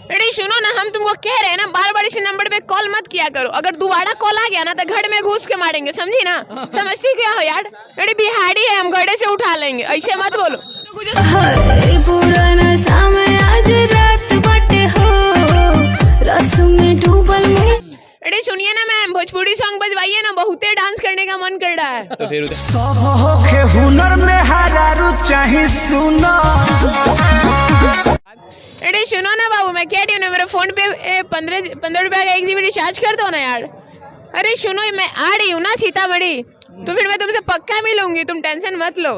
अरे सुनो ना, हम तुमको कह रहे हैं ना, बार बार इसी नंबर पे कॉल मत किया करो। अगर दोबारा कॉल आ गया ना तो घर में घुस के मारेंगे, समझी ना? समझती क्या हो यार? अरे बिहारी है हम, घड़े से उठा लेंगे, ऐसे मत बोलो। अरे सुनिए ना मैम, भोजपुरी सॉन्ग बजवाइए ना, बहुते डांस करने का मन कर रहा है। तो फिर हुनर में हरारू चाहे सुनो। अरे सुनो ना बाबू, मैं कह रही हूँ ना, मेरे फोन पे 15 रुपया का 1 GB रिचार्ज कर दो ना यार। अरे सुनो, मैं आ रही हूँ ना सीतामढ़ी, तो फिर मैं तुमसे पक्का मिलूंगी, तुम टेंशन मत लो।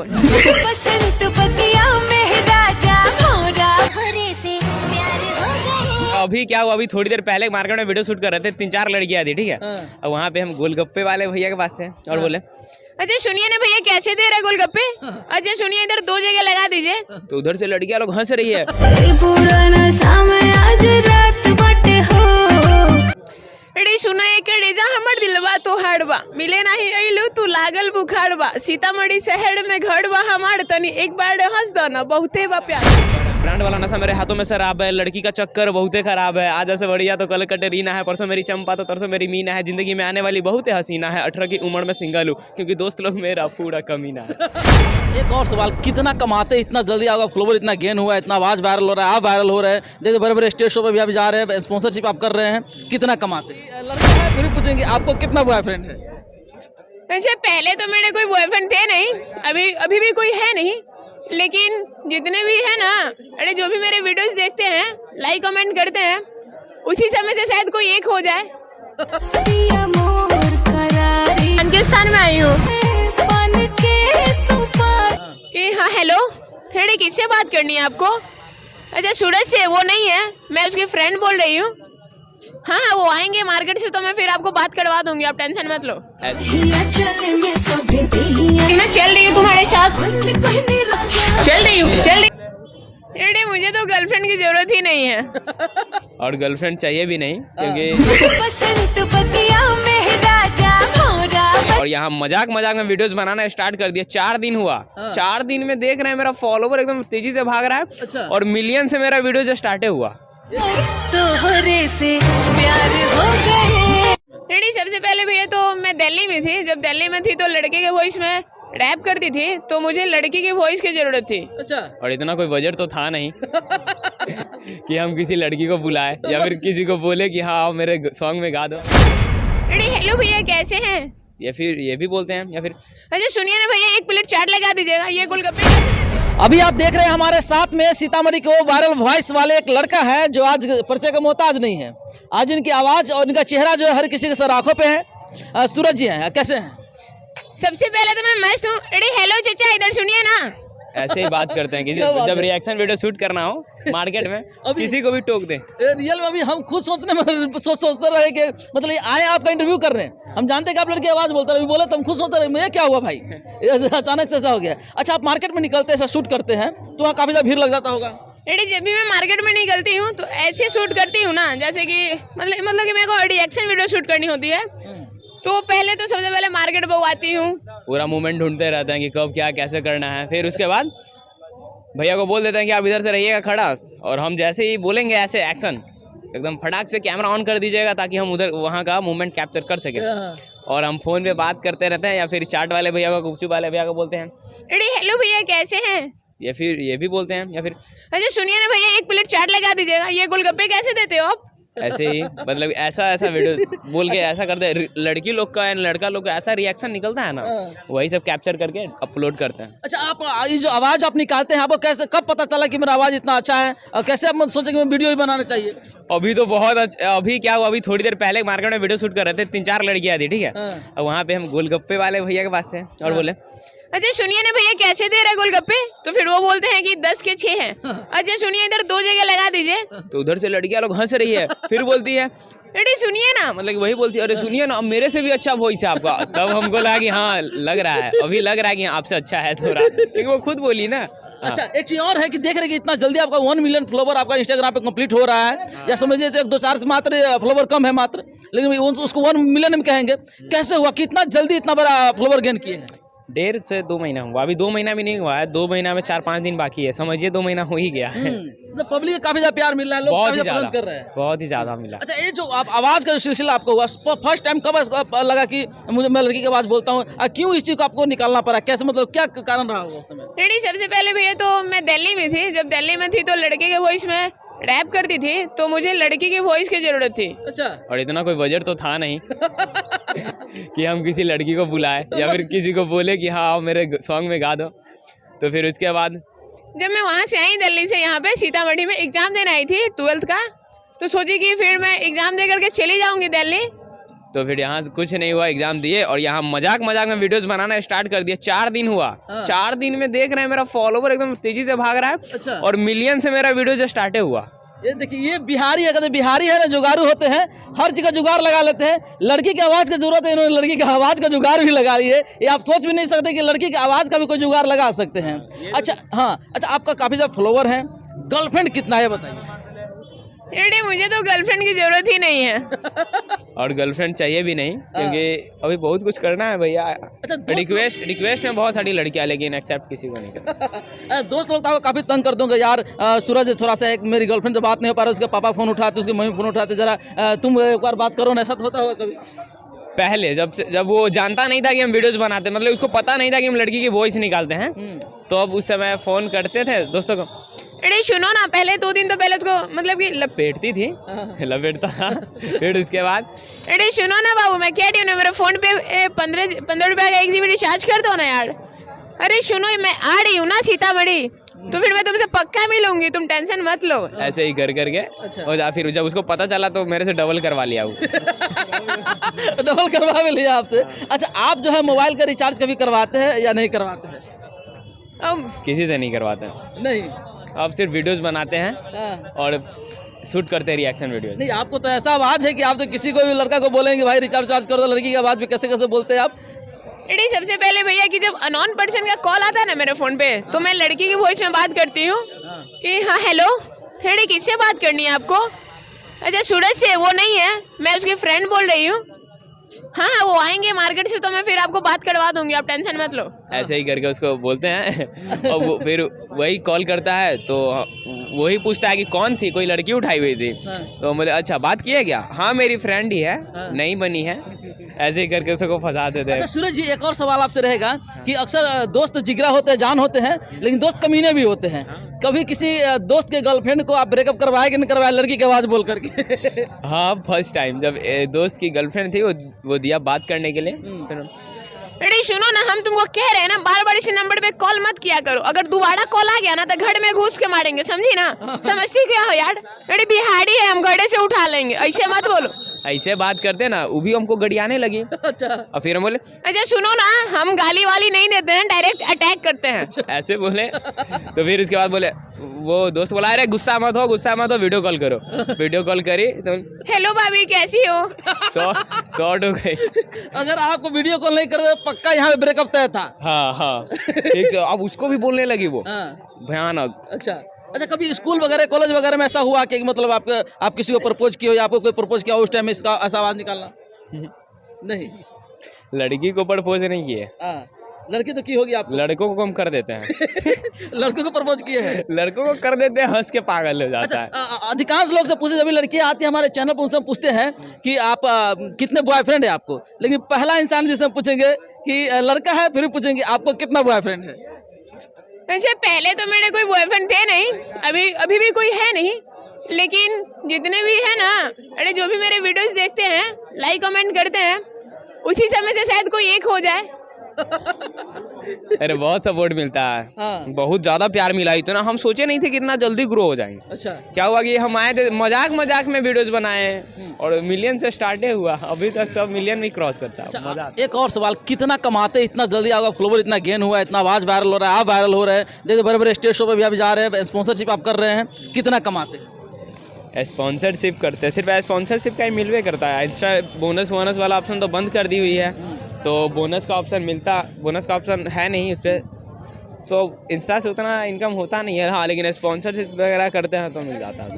अभी क्या हुआ, अभी थोड़ी देर पहले मार्केट में वीडियो शूट कर रहे थे, 3-4 लड़कियां थी, ठीक है। और वहाँ पे हम गोलगप्पे वाले भैया के पास थे और बोले, अच्छा सुनिए ना भैया, कैसे दे रहे गोलगप्पे? अच्छा सुनिए, इधर 2 जगह लगा दीजिए। तो उधर से लड़कियां लोग हंस रही है। अरे सुनो, एक रेजा हमर दिलवा तो हड़बा, मिले नहीं अइलू तू लागल बुखारबा, सीतामढ़ी शहर में घरबा हमार, तनी एक बार हंस दो ना, बहुते बा प्यार। ब्रांड वाला नशा मेरे हाथों में शराब है, लड़की का चक्कर बहुते खराब है, आज ऐसे बढ़िया तो कल कटरीना है, परसों मेरी चंपा तो तरसों मेरी मीना है, जिंदगी में आने वाली बहुत हसीना है, 18 की उम्र में सिंगल हूँ क्योंकि दोस्त लोग मेरा पूरा कमीना है। एक और सवाल, कितना कमाते इतना जल्दी आपका फॉलोवर इतना गेन हुआ है, इतना आवाज वायरल हो रहा है, आप वायरल हो रहे हैं, जैसे बड़े बड़े स्टेज शो पे भी आप जा रहे हैं, स्पॉन्सरशिप आप कर रहे हैं, कितना कमाते? लड़का है फिर पूछेंगे आपको कितना बॉयफ्रेंड है? अच्छा पहले तो मेरे कोई बॉयफ्रेंड थे नहीं, अभी भी कोई है नहीं, लेकिन जितने भी है ना, अरे जो भी मेरे वीडियोस देखते हैं, लाइक कमेंट करते हैं, उसी समय से शायद कोई एक हो जाए। पाकिस्तान में आई हूँ कि हाँ हेलो, अरे किससे बात करनी है आपको? अच्छा सूरज से, वो नहीं है, मैं उसकी फ्रेंड बोल रही हूँ। हाँ हाँ, वो आएंगे मार्केट से तो मैं फिर आपको बात करवा दूंगी, आप टेंशन मत लो। मैं चल रही हूँ तुम्हारे साथ, चल रही हूँ। अरे मुझे तो गर्लफ्रेंड की जरूरत ही नहीं है। और गर्लफ्रेंड चाहिए भी नहीं, क्योंकि और यहाँ मजाक में वीडियोस बनाना स्टार्ट कर दिया। 4 दिन हुआ, 4 दिन में देख रहे हैं मेरा फॉलोवर एकदम तेजी से भाग रहा है। अच्छा। और मिलियन से मेरा वीडियो जो स्टार्ट हुआ। से प्यार हो गए। रेडी, सबसे पहले भैया तो मैं दिल्ली में थी, जब दिल्ली में थी तो लड़के के वॉइस में रैप करती थी, तो मुझे लड़की की वॉइस की जरूरत थी। अच्छा। और इतना कोई बजट तो था नहीं कि हम किसी लड़की को बुलाए या फिर किसी को बोले कि हाँ मेरे सॉन्ग में गा दो। रेडी, हेलो भैया कैसे हैं? या फिर ये भी बोलते हैं, या फिर अच्छा सुनिए ना भैया, 1 प्लेट चाट लगा दीजिएगा, ये गोलगप्पे कैसे देते हो? अभी आप देख रहे हैं हमारे साथ में सीतामढ़ी के वो वायरल वॉइस वाले एक लड़का है जो आज परिचय का मोहताज नहीं है। आज इनकी आवाज और इनका चेहरा जो है हर किसी के सर आंखों पे है। सूरज जी हैं, कैसे हैं? सबसे पहले तो मैं मस्त हूँ। अरे हेलो चचा, इधर सुनिए ना। ऐसे ही बात करते हैं किसी जब रिएक्शन वीडियो शूट करना हो मार्केट में, किसी को भी टोक दे। रियल में अभी हम खुद सोचते रहे कि मतलब आए आपका इंटरव्यू कर रहे हैं, हम जानते हैं कि आप लड़की आवाज बोलते रहे, बोले तो हम खुद सोचते रहे मैं क्या हुआ भाई, अचानक से ऐसा हो गया। अच्छा, आप मार्केट में निकलते ऐसा शूट करते हैं तो वहाँ काफी ज्यादा भीड़ लग जाता होगा? रेडी, जब भी मैं मार्केट में निकलती हूँ तो ऐसे शूट करती हूँ ना, जैसे कि मतलब कि मेरे को रिएक्शन वीडियो शूट करनी होती है, तो पहले तो सबसे पहले मार्केट में आती हूँ, पूरा मूवमेंट ढूंढते रहते हैं कि कब क्या कैसे करना है। फिर उसके बाद भैया को बोल देते हैं कि आप इधर से रहिएगा खड़ा, और हम जैसे ही बोलेंगे ऐसे एक्शन एकदम फटाक से कैमरा ऑन कर दीजिएगा ताकि हम उधर वहाँ का मूवमेंट कैप्चर कर सके। और हम फोन पे बात करते रहते हैं, या फिर चाट वाले भैया को, गुपचुप वाले भैया को बोलते हैं अरे हेलो भैया कैसे हैं, या फिर ये भी बोलते हैं, या फिर अच्छा सुनिए ना भैया, 1 प्लेट चाट लगा दीजिएगा, ये गोलगप्पे कैसे देते हो आप? ऐसे ही मतलब ऐसा वीडियो बोल के ऐसा करते हैं। लड़की लोग का लड़का लोग का ऐसा रिएक्शन निकलता है ना, वही सब कैप्चर करके अपलोड करते हैं। अच्छा, आप ये जो आवाज आप निकालते हैं, आपको कैसे कब पता चला कि मेरा आवाज इतना अच्छा है, और कैसे आप सोचे कि मैं वीडियो ही बनाना चाहिए? अभी तो बहुत अच्छा, अभी क्या हुआ, अभी थोड़ी देर पहले मार्केट में वीडियो शूट कर रहे थे, 3-4 लड़कियां थी, ठीक है। और वहाँ पे हम गोलगप्पे वाले भैया के पास थे और बोले, अच्छा सुनिए ना भैया, कैसे दे रहे गोलगप्पे? तो फिर वो बोलते हैं कि 10 के 6 हैं। अच्छा सुनिए, इधर 2 जगह लगा दीजिए। तो उधर से लड़कियां लोग हंस रही है। फिर बोलती है अरे सुनिए ना, मतलब कि वही बोलती है, अरे सुनिए ना, मेरे से भी अच्छा वॉइस है आपका। तब हमको लगा कि हाँ लग रहा है, अभी लग रहा है कि आपसे अच्छा है थोड़ा, क्योंकि वो खुद बोली ना। अच्छा, एक चीज और है कि देख रहे हैं कि इतना जल्दी आपका 1 मिलियन फॉलोवर आपका इंस्टाग्राम पे कंप्लीट हो रहा है, या समझिए तो 1-2-4 से मात्र फॉलोवर कम है मात्र, लेकिन उसको 1 मिलियन हम कहेंगे। कैसे हुआ, कितना जल्दी इतना बड़ा फॉलोवर गेन किए हैं? 1.5 से 2 महीना हुआ, अभी 2 महीना भी नहीं हुआ है, 2 महीना में 4-5 दिन बाकी है, समझिए 2 महीना हो ही गया है। मतलब पब्लिक को काफी ज्यादा प्यार मिल रहा है, लोग बहुत काफी ही ज्यादा ज्यादा, पसंद कर रहे हैं। बहुत ही ज्यादा मिला। अच्छा, ये जो आप आवाज का जो सिलसिला आपको हुआ, फर्स्ट टाइम कब ऐसा लगा कि मुझे मैं लड़की की आवाज बोलता हूँ, क्यों इस चीज को आपको निकालना पड़ा, कैसे, मतलब क्या कारण रहा होगा उस समय? रेडी, सबसे पहले भैया तो मैं दिल्ली में थी। जब दिल्ली में थी तो लड़के के वॉइस में रैप करती थी, तो मुझे लड़की की वॉइस की जरूरत थी। अच्छा, और इतना कोई बजट तो था नहीं कि हम किसी लड़की को बुलाए या फिर किसी को बोले कि हाँ आओ मेरे सॉन्ग में गा दो। तो फिर उसके बाद जब मैं वहाँ से आई दिल्ली से यहाँ पे सीतामढ़ी में एग्जाम देने आई थी 12th का, तो सोची कि फिर मैं एग्जाम दे करके चली जाऊंगी दिल्ली। तो फिर यहाँ से कुछ नहीं हुआ, एग्जाम दिए और यहाँ मजाक मजाक में वीडियोस बनाना स्टार्ट कर दिया। 4 दिन हुआ, 4 दिन में देख रहे हैं मेरा फॉलोवर एकदम तेजी से भाग रहा है। अच्छा। और मिलियन से मेरा वीडियो जो स्टार्ट हुआ। ये देखिए, ये बिहारी है, कहते बिहारी है ना, जुगाड़ू होते हैं, हर जगह जुगाड़ लगा लेते हैं। लड़की की आवाज़ की जरूरत है, इन्होंने लड़की की आवाज़ का जुगाड़ भी लगा लिए। ये आप सोच भी नहीं सकते कि लड़की की आवाज़ का भी कोई जुगाड़ लगा सकते हैं। अच्छा, हाँ, अच्छा, आपका काफ़ी ज़्यादा फॉलोवर है, गर्लफ्रेंड कितना है बताइए? रेडी, मुझे तो गर्लफ्रेंड की जरूरत ही नहीं है। और गर्लफ्रेंड चाहिए भी नहीं, क्योंकि अभी बहुत कुछ करना है भैया। अच्छा, रिक्वेस्ट में बहुत सारी लड़कियां, लेकिन एक्सेप्ट किसी को नहीं करता। दोस्त लोग तो आपको काफ़ी तंग कर दूंगा यार, सूरज थोड़ा सा, एक मेरी गर्लफ्रेंड से बात नहीं हो पा रहा, उसके पापा फ़ोन उठाते, उसके मम्मी फ़ोन उठाते, जरा तुम एक बार बात करो ना, ऐसा तो होता होगा कभी? पहले जब वो जानता नहीं था कि हम वीडियोस बनाते, मतलब उसको पता नहीं था कि हम लड़की की वॉइस निकालते हैं, तो अब उस समय फ़ोन करते थे दोस्तों को। अरे सुनो ना, पहले 2 दिन तो पहले उसको मतलब कि लपेटती थी, लपेटता था। फिर उसके बाद अरे सुनो ना बाबू, मैं कह रही हूँ ना, मेरे फोन पे 15 रुपये का 1 GB रिचार्ज कर दो ना यार। अरे सुनो, मैं आ रही हूँ ना सीतामढ़ी, तो फिर मैं तुमसे पक्का मिलूंगी, तुम टेंशन मत लो। ऐसे ही कर करके अच्छा। और फिर जब उसको पता चला तो मेरे से डबल करवा लिया वो। डबल करवा भी लिया आपसे। अच्छा, आप जो है मोबाइल का रिचार्ज कभी करवाते हैं या नहीं करवाते हैं? अब किसी से नहीं करवाते हैं, नहीं, आप सिर्फ वीडियोस बनाते हैं हाँ। और शूट करते हैं रिएक्शन वीडियोस। नहीं, आपको तो ऐसा आवाज़ है कि आप तो किसी को भी लड़का को बोलेंगे भाई रिचार्ज कर दो, लड़की की आवाज़ भी कैसे कैसे बोलते हैं आप। अरे सबसे पहले भैया कि जब अननोन पर्सन का कॉल आता है ना मेरे फोन पे, तो मैं लड़की की वॉइस में बात करती हूँ कि हाँ हेलो। अरे किससे बात करनी है आपको? अच्छा, सूरज से। वो नहीं है, मैं उसकी फ्रेंड बोल रही हूँ। हाँ हाँ, वो आएंगे मार्केट से, तो मैं फिर आपको बात करवा दूंगी, आप टेंशन मत लो। ऐसे ही करके उसको बोलते हैं और वो फिर वही कॉल करता है, तो वही पूछता है कि कौन थी, कोई लड़की उठाई हुई थी। तो बोले अच्छा बात किया क्या? हाँ मेरी फ्रेंड ही है, नहीं बनी है। ऐसे ही करके उसको फंसा देते हैं। अच्छा सूरज जी, एक और सवाल आपसे रहेगा कि अक्सर दोस्त जिगरा होते हैं, जान होते हैं, लेकिन दोस्त कमीने भी होते हैं। कभी किसी दोस्त के गर्लफ्रेंड को आप ब्रेकअप करवाए कि नहीं करवाए लड़की की आवाज़ बोल करके? हाँ, फर्स्ट टाइम जब दोस्त की गर्लफ्रेंड थी, वो दिया बात करने के लिए। फिर अरे सुनो ना, हम तुमको कह रहे हैं ना, बार बार इसी नंबर पे कॉल मत किया करो। अगर दोबारा कॉल आ गया ना, तो घर में घुस के मारेंगे, समझी ना? समझती क्या हो यार? अरे बिहारी है, हम गड्ढे से उठा लेंगे, ऐसे मत बोलो। ऐसे बात करते ना, वो भी हमको गड़ियाने लगी। अच्छा, और फिर हम बोले अच्छा सुनो ना, हम गाली वाली नहीं देते हैं, डायरेक्ट अटैक करते हैं। ऐसे बोले। तो फिर उसके बाद बोले, वो दोस्त बोला अरे गुस्सा मत हो, वीडियो कॉल करो। वीडियो कॉल करी तो हेलो भाभी कैसी हो? शॉर्ट हो गई। अगर आपको वीडियो कॉल नहीं कर दे पक्का यहाँ पे ब्रेकअप तय था। हाँ ठीक। अब उसको भी बोलने लगी वो, हाँ। भयानक। अच्छा, कभी स्कूल वगैरह कॉलेज वगैरह में ऐसा हुआ कि मतलब आप किसी को प्रपोज किया हो या आपको कोई प्रपोज किया हो, उस टाइम में इसका ऐसा आवाज़ निकालना? नहीं, लड़की को प्रपोज नहीं किए। लड़की तो की होगी आप? लड़कों को हम कर देते हैं। लड़कों को प्रपोज किए हैं? लड़कों को कर देते हैं, हंस के पागल हो जाता है। अधिकांश लोग से पूछे, जब लड़कियां आती है हमारे चैनल पर, उनसे पूछते हैं कि आप कितने बॉयफ्रेंड है आपको, लेकिन पहला इंसान जिससे पूछेंगे कि लड़का है, फिर पूछेंगे आपको कितना बॉयफ्रेंड है। अच्छा, पहले तो मेरे कोई बॉयफ्रेंड थे नहीं, अभी भी कोई है नहीं, लेकिन जितने भी है ना, अरे जो भी मेरे वीडियोस देखते हैं, लाइक कमेंट करते हैं, उसी समय से शायद कोई एक हो जाए। अरे बहुत सपोर्ट मिलता है। हाँ। बहुत ज्यादा प्यार मिला, इतना हम सोचे नहीं थे कितना जल्दी ग्रो हो जाएंगे। अच्छा, क्या हुआ कि हम आए थे, मजाक में वीडियोस बनाए और मिलियन से स्टार्ट हुआ, अभी तक सब मिलियन में क्रॉस करता है। मजा। एक और सवाल, कितना कमाते इतना जल्दी, आपका फॉलोवर इतना गेन हुआ है, इतना आवाज वायरल हो रहा है, आप वायरल हो रहे हैं, जैसे बड़े बड़े स्टेज शो पे भी आप जा रहे हैं, स्पॉन्सरशिप आप कर रहे हैं, कितना कमाते? स्पॉन्सरशिप करते हैं, सिर्फ स्पॉन्सरशिप का ही मिलवे करता है। इंस्टा बोनस वाला ऑप्शन तो बंद कर दी हुई है, तो बोनस का ऑप्शन है नहीं उस पर, तो इंस्टा से उतना इनकम होता नहीं है। हाँ, लेकिन स्पॉन्सरशिप वगैरह करते हैं तो मिल जाता है।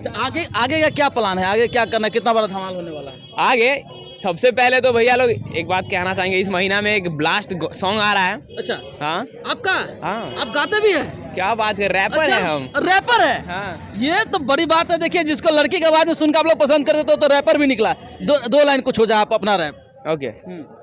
आगे का क्या प्लान है, आगे क्या करना है, कितना बड़ा धमाल होने वाला है? आगे सबसे पहले तो भैया लोग एक बात कहना चाहेंगे, इस महीना में एक ब्लास्ट सॉन्ग आ रहा है। अच्छा, हाँ आपका? हाँ, आप गाते भी हैं? क्या बात है, रैपर अच्छा, है हम। रैपर है? हाँ। ये तो बड़ी बात है। देखिए, जिसको लड़की की आवाज में सुनकर आप लोग पसंद करते तो रैपर भी निकला। दो लाइन कुछ हो जाए आप अपना रैप। ओके।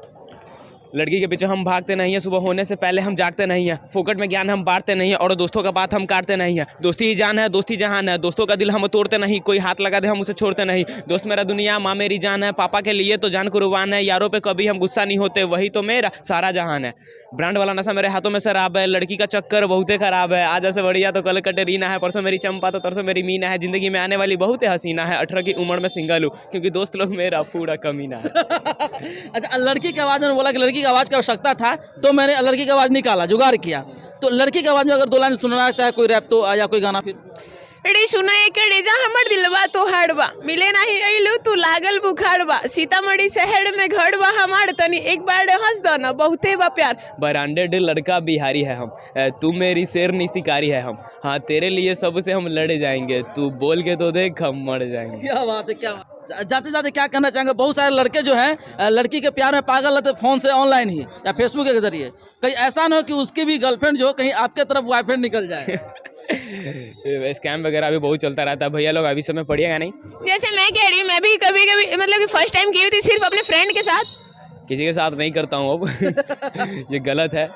लड़की के पीछे हम भागते नहीं है, सुबह होने से पहले हम जागते नहीं है, फोकट में ज्ञान हम बांटते नहीं है, और दोस्तों का बात हम काटते नहीं है। दोस्ती ही जान है, दोस्ती जहान है, दोस्तों का दिल हम तोड़ते नहीं, कोई हाथ लगा दे हम उसे छोड़ते नहीं। दोस्त मेरा दुनिया, माँ मेरी जान है, पापा के लिए तो जान कुर्बान है, यारों पे कभी हम गुस्सा नहीं होते, वही तो मेरा सारा जहान है। ब्रांड वाला नशा मेरे हाथों में शराब है, लड़की का चक्कर बहुत खराब है, आज ऐसे बढ़िया तो कल कटरीना है, परसों मेरी चंपा तो तरसों मेरी मीना है, जिंदगी में आने वाली बहुत हसीना है, 18 की उम्र में सिंगल हूँ, क्योंकि दोस्त लोग मेरा पूरा कमीना है। अच्छा, लड़की की आवाज में बोला कि लड़की की आवाज की आवश्यकता था, तो मैंने लड़की की आवाज निकाला, जुगाड़ किया। तो लड़की की आवाज में अगर 2 लाइन सुनना चाहे कोई रैप तो या कोई गाना, फिर अरे सुनो एक जा हमर दिलवा तो हाड़बा मिले नहीं अइलू तू लागल बुखारबा सीतामढ़ी शहर में घरबा हमार तनी एक बार हंस दो ना बहुते बा प्यार। ब्रांडेड लड़का बिहारी है हम, तू मेरी शेरनी शिकारी है हम, हाँ तेरे लिए सबसे हम लड़े जाएंगे, तू बोल के तो देख हम मर जाएंगे। क्या बात है, क्या बात। जाते जाते क्या कहना चाहेंगे? बहुत सारे लड़के जो हैं लड़की के प्यार में पागल रहते फोन से, ऑनलाइन ही या फेसबुक के जरिए। कहीं ऐसा ना हो कि उसकी भी गर्लफ्रेंड जो कहीं आपके तरफ बॉयफ्रेंड निकल जाए। स्कैम वगैरह भी बहुत चलता रहता है भैया लोग, अभी समय पढ़िएगा नहीं। जैसे मैं कह रही हूँ, मैं भी कभी कभी मतलब कि फर्स्ट टाइम की थी सिर्फ अपने फ्रेंड के साथ, किसी के साथ नहीं करता हूँ अब। ये गलत है,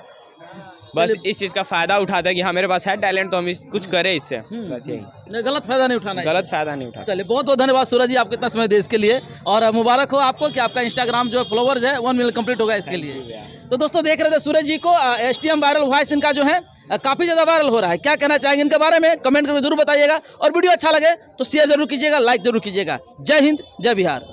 बस इस चीज़ का फायदा उठाते हैं कि हाँ मेरे पास है टैलेंट तो हम कुछ करें इससे, बस यही। गलत फायदा नहीं उठाना, गलत फायदा नहीं उठाते। चलिए, बहुत बहुत धन्यवाद सूरज जी, आपको इतना समय देश के लिए, और मुबारक हो आपको कि आपका इंस्टाग्राम जो फॉलोवर्स है 1 मिलियन कंप्लीट होगा इसके लिए। तो दोस्तों देख रहे थे सूरज जी को, STM वायरल वॉइस इनका जो है काफ़ी ज़्यादा वायरल हो रहा है। क्या कहना चाहेंगे इनके बारे में कमेंट करके जरूर बताइएगा, और वीडियो अच्छा लगे तो शेयर जरूर कीजिएगा, लाइक जरूर कीजिएगा। जय हिंद, जय बिहार।